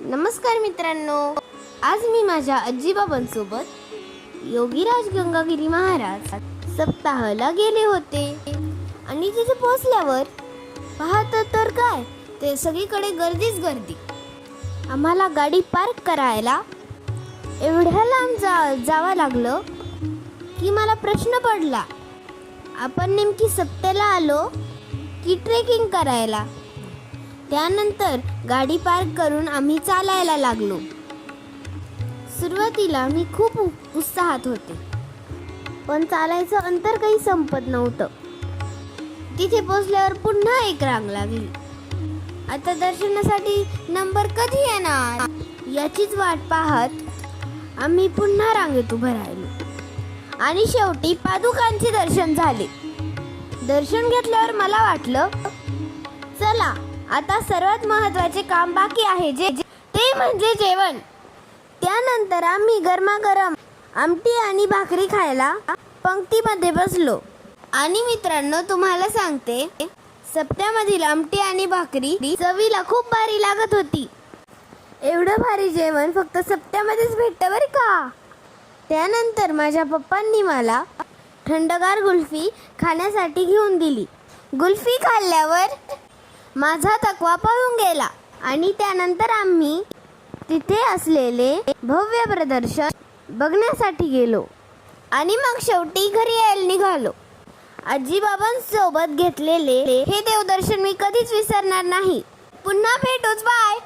नमस्कार मित्रांनो, आज मी माझ्या आजीबाबांसोबत योगीराज गंगागिरी महाराज सप्ताहाला गेले होते आणि तिथे पोहोचल्यावर पाहतो तर काय, ते सगळीकडे गर्दीच गर्दी. आम्हाला गाडी पार्क करायला एवढ्या लांब जावं लागलं की मला प्रश्न पडला, आपण नेमकी सप्त्याला आलो की ट्रेकिंग करायला. त्यानंतर गाडी पार्क करून आम्ही चालायला लागलो. सुरुवातीला मी खूप उत्साहात होते, पण चालायचं अंतर काही संपत नव्हतं. तिथे पोहोचल्यावर पुन्हा एक रांग लागली. आता दर्शनासाठी नंबर कधी येणार याचीच वाट पाहत आम्ही पुन्हा रांगेत उभं राहिलो आणि शेवटी पादुकांचे दर्शन झाले. दर्शन घेतल्यावर मला वाटलं, चला आता सर्वात महत्त्वाचे काम बाकी आहे, ते म्हणजे जेवण. त्यानंतर आम्ही गरमागरम आमटी आणि भाकरी खायला पंक्तीमध्ये बसलो. आणि मित्रांनो, तुम्हाला सांगते, सप्त्यामधील आमटी आणि भाकरी चवीला खूप भारी लागत होती. एवढं भारी जेवण फक्त सप्त्यामध्येच भेटतं बरं का. त्यानंतर माझ्या पप्पांनी मला थंडगार कुल्फी खाण्यासाठी घेऊन दिली. कुल्फी खाल्ल्यावर माझा थकवा पळून गेला आणि त्यानंतर आम्ही तिथे असलेले भव्य प्रदर्शन बघण्यासाठी गेलो आणि मग शेवटी घरी यायला निघालो. आजीबाबांसोबत घेतलेले हे देवदर्शन मी कधीच विसरणार नाही. पुन्हा भेटूच, बाय.